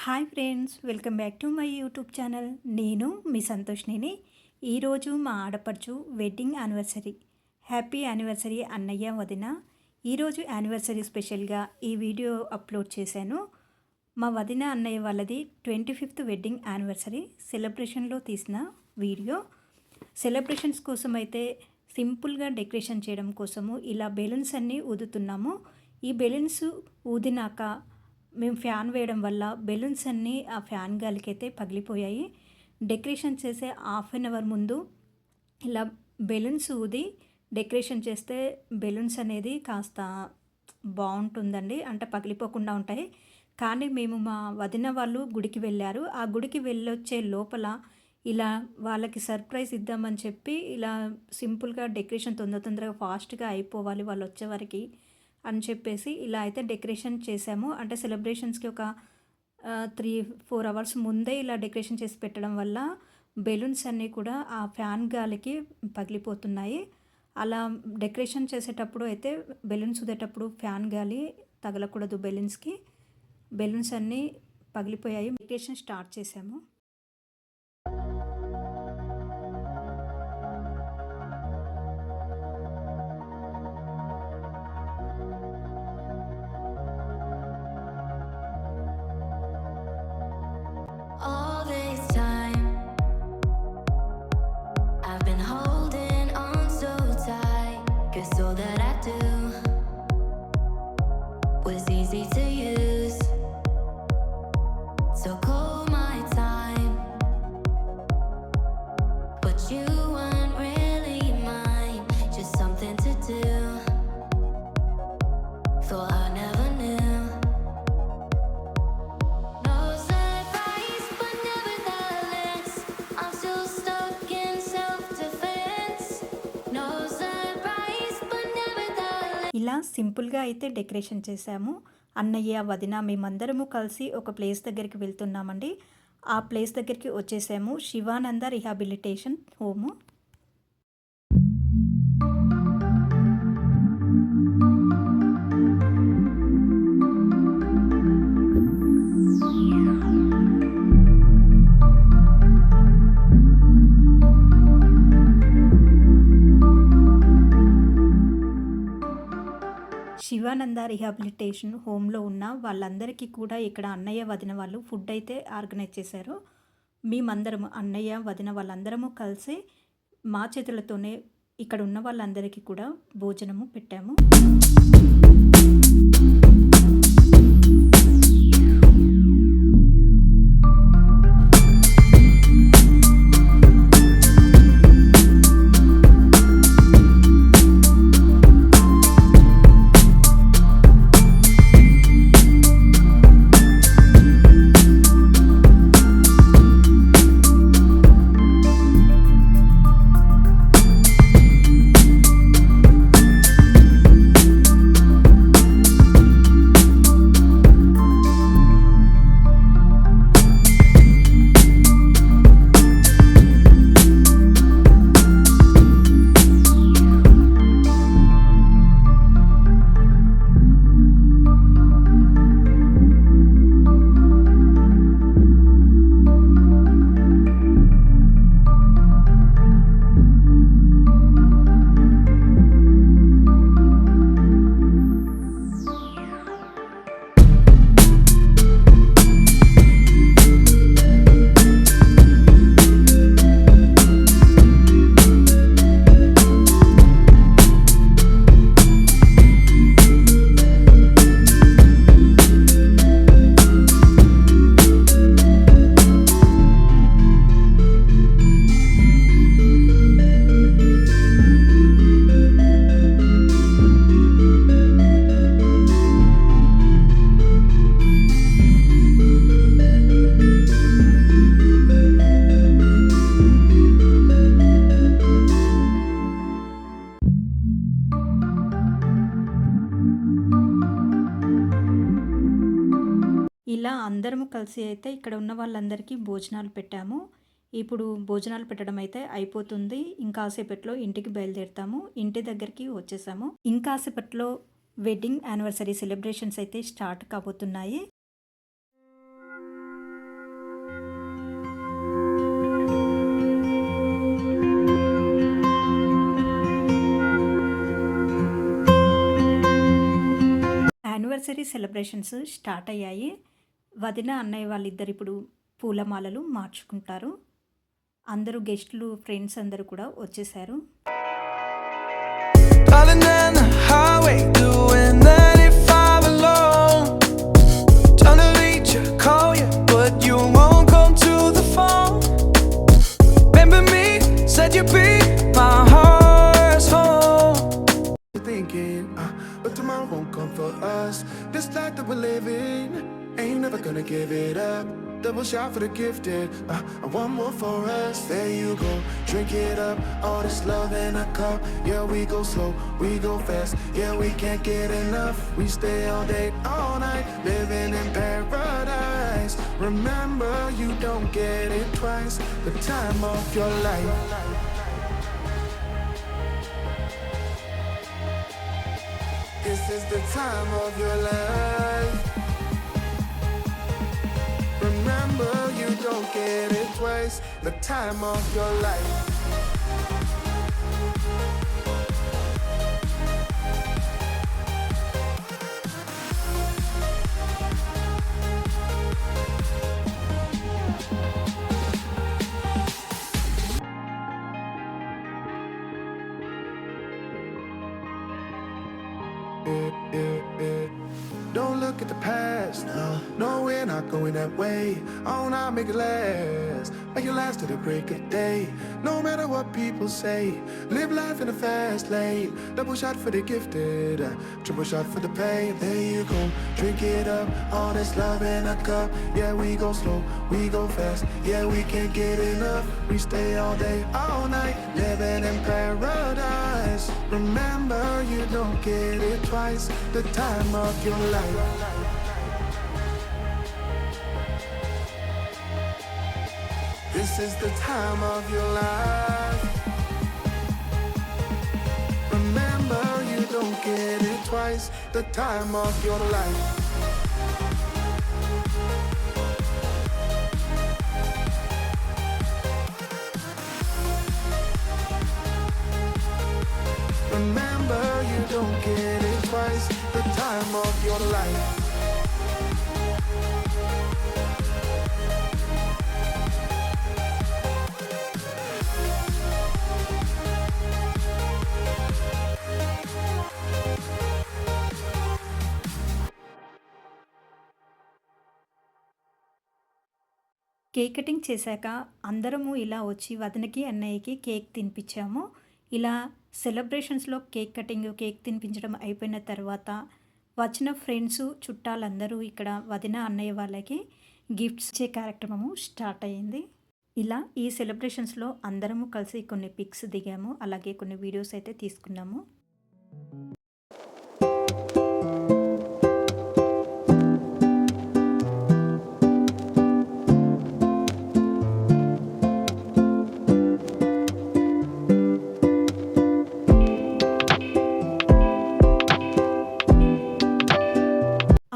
Hi friends, welcome back to my YouTube channel. నేను మీ సంతోష్నిని. ఈరోజు మా ఆడపడుచు వెడ్డింగ్ యానివర్సరీ. హ్యాపీ యానివర్సరీ అన్నయ్య వదిన. ఈరోజు యానివర్సరీ స్పెషల్గా ఈ వీడియో అప్లోడ్ చేశాను. మా వదిన అన్నయ్య వాళ్ళది 25th వెడ్డింగ్ యానివర్సరీ సెలబ్రేషన్లో తీసిన వీడియో. సెలబ్రేషన్స్ కోసం అయితే సింపుల్గా డెకరేషన్ చేయడం కోసము ఇలా బెలూన్స్ అన్నీ ఊదుతున్నాము. ఈ బెలూన్స్ ఊదినాక మేము ఫ్యాన్ వేయడం వల్ల బెలూన్స్ అన్నీ ఆ ఫ్యాన్ గాలికైతే పగిలిపోయాయి. డెకరేషన్ చేసే హాఫ్ అన్ అవర్ ముందు ఇలా బెలూన్స్ ఊది డెకరేషన్ చేస్తే బెలూన్స్ అనేది కాస్త బాగుంటుందండి, అంటే పగిలిపోకుండా ఉంటాయి. కానీ మేము మా వదిన వాళ్ళు గుడికి వెళ్ళారు. ఆ గుడికి వెళ్ళొచ్చే లోపల ఇలా వాళ్ళకి సర్ప్రైజ్ ఇద్దామని చెప్పి ఇలా సింపుల్గా డెకరేషన్ తొందరగా ఫాస్ట్గా అయిపోవాలి వాళ్ళు వచ్చేవరకు అని చెప్పేసి ఇలా అయితే డెకరేషన్ చేసాము. అంటే సెలబ్రేషన్స్కి ఒక 3-4 అవర్స్ ముందే ఇలా డెకరేషన్ చేసి పెట్టడం వల్ల బెలూన్స్ అన్నీ కూడా ఆ ఫ్యాన్ గాలికి పగిలిపోతున్నాయి. అలా డెకరేషన్ చేసేటప్పుడు అయితే బెలూన్స్ ఊదేటప్పుడు ఫ్యాన్ గాలి తగలకూడదు బెలూన్స్కి. బెలూన్స్ అన్నీ పగిలిపోయాయి. డెకరేషన్ స్టార్ట్ చేసాము. All this time, I've been holding on so tight, 'cause all that I do was easy to use. So call my time, but you weren't really mine, just something to do. Thought I never knew. No surprise, but nevertheless, I'm still stuck in self-defense. No surprise, but nevertheless. ఇలా సింపుల్గా అయితే decoration చేశాము. అన్నయ్య వదిన మేమందరము కలిసి ఒక place దగ్గరికి వెళ్తున్నామండి. ఆ ప్లేస్ దగ్గరికి వచ్చేసాము. Shivananda rehabilitation home. Shivananda rehabilitation హోమ్లో ఉన్న వాళ్ళందరికీ కూడా ఇక్కడ అన్నయ్య వదిన వాళ్ళు ఫుడ్ అయితే ఆర్గనైజ్ చేశారు. మేమందరము అన్నయ్య వదిన వాళ్ళందరము కలిసి మా చేతులతోనే ఇక్కడ ఉన్న వాళ్ళందరికీ కూడా భోజనము పెట్టాము. ఇలా అందరము కలిసి అయితే ఇక్కడ ఉన్న వాళ్ళందరికీ భోజనాలు పెట్టాము. ఇప్పుడు భోజనాలు పెట్టడం అయితే అయిపోతుంది. ఇంకాసేపట్లో ఇంటికి బయలుదేరుతాము. ఇంటి దగ్గరికి వచ్చేసాము. ఇంకాసేపట్లో వెడ్డింగ్ యానివర్సరీ సెలబ్రేషన్స్ అయితే స్టార్ట్ కాబోతున్నాయి. యానివర్సరీ సెలబ్రేషన్స్ స్టార్ట్ అయ్యాయి. వదిన, అన్నయ్య వాళ్ళిద్దరు ఇప్పుడు పూలమాలలు మార్చుకుంటారు. అందరూ గెస్టులు, ఫ్రెండ్స్ అందరూ కూడా వచ్చేసారు. Darling down the highway, doing 95 alone. Trying to reach you, call you, but you won't come to the phone. Remember me, said you'd be my heart's home. Thinking, but tomorrow won't come for us. This life that we're living, ain't never gonna give it up. Double shot for the gifted, and one more for us. There you go, drink it up. All this love in a cup. Yeah, we go slow, we go fast. Yeah, we can't get enough. We stay all day, all night, living in paradise. Remember, you don't get it twice. The time of your life. This is the time of your life. Remember, you don't get it twice. The time of your life. Don't look at the past, no, we're not going that way. Oh, now make it last, make it last to the break of day. No matter what people say, live life in a fast lane. Double shot for the gifted, triple shot for the pain. There you go, drink it up, all this love in a cup. Yeah, we go slow, we go fast. Yeah, we can't get enough. We stay all day, all night, living in paradise. Remember, you don't get it twice. The time of your life. This is the time of your life. Remember, you don't get it twice. The time of your life. Remember, you don't get it twice. The time of your life. Cake cutting చేశాక అందరము ఇలా వచ్చి వదినకి, అన్నయ్యకి cake తినిపించాము. ఇలా సెలబ్రేషన్స్లో cake cutting, cake తినిపించడం అయిపోయిన తర్వాత వచ్చిన ఫ్రెండ్స్, చుట్టాలందరూ ఇక్కడ వదిన, అన్నయ్య వాళ్ళకి గిఫ్ట్స్ ఇచ్చే కార్యక్రమము స్టార్ట్ అయ్యింది. ఇలా ఈ సెలబ్రేషన్స్లో అందరము కలిసి కొన్ని పిక్స్ దిగాము, అలాగే కొన్ని వీడియోస్ అయితే తీసుకున్నాము.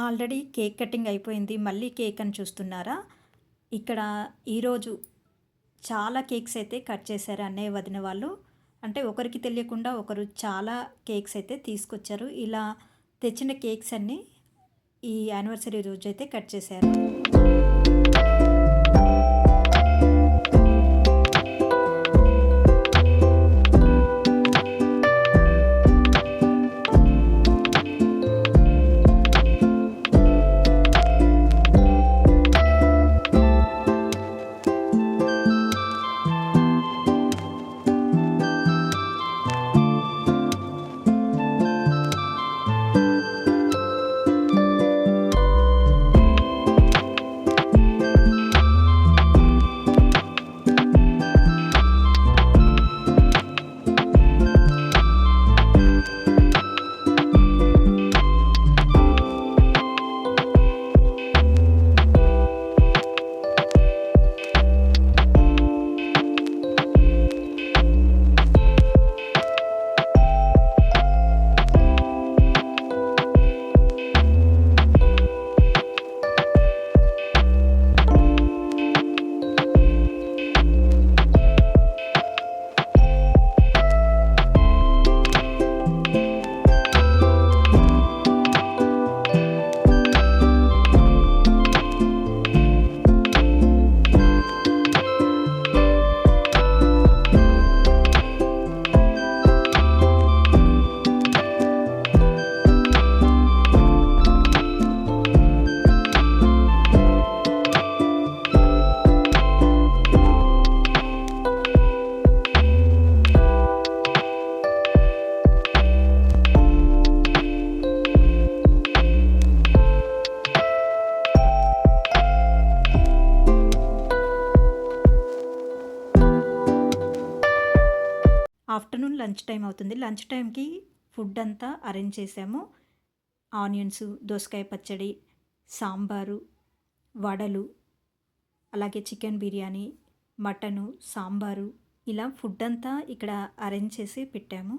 ఆల్రెడీ కేక్ కటింగ్ అయిపోయింది, మళ్ళీ కేక్ అని చూస్తున్నారా? ఇక్కడ ఈరోజు చాలా కేక్స్ అయితే కట్ చేశారు అన్నయ్య, వదిన వాళ్ళు. అంటే ఒకరికి తెలియకుండా ఒకరు చాలా కేక్స్ అయితే తీసుకొచ్చారు. ఇలా తెచ్చిన కేక్స్ అన్నీ ఈ యానివర్సరీ రోజు అయితే కట్ చేశారు. ఆఫ్టర్నూన్ లంచ్ టైం అవుతుంది. లంచ్ టైంకి ఫుడ్ అంతా అరేంజ్ చేసాము. ఆనియన్స్, దోసకాయ పచ్చడి, సాంబారు, వడలు, అలాగే చికెన్ బిర్యానీ, మటను, సాంబారు, ఇలా ఫుడ్ అంతా ఇక్కడ అరేంజ్ చేసి పెట్టాము.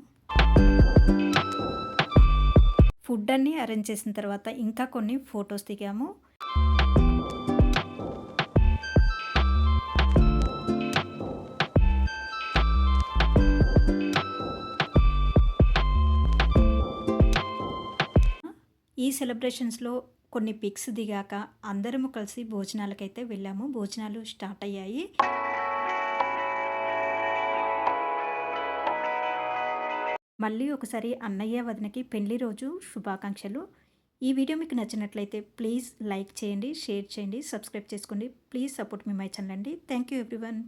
ఫుడ్ అన్నీ అరేంజ్ చేసిన తర్వాత ఇంకా కొన్ని ఫొటోస్ దిగాము. ఈ సెలబ్రేషన్స్లో కొన్ని పిక్స్ దిగాక అందరము కలిసి భోజనాలకైతే వెళ్ళాము. భోజనాలు స్టార్ట్ అయ్యాయి. మళ్ళీ ఒకసారి అన్నయ్య వదినకి పెళ్లి రోజు శుభాకాంక్షలు. ఈ వీడియో మీకు నచ్చినట్లయితే ప్లీజ్ లైక్ చేయండి, షేర్ చేయండి, సబ్స్క్రైబ్ చేసుకోండి. Please support me my channel అండి. Thank you everyone.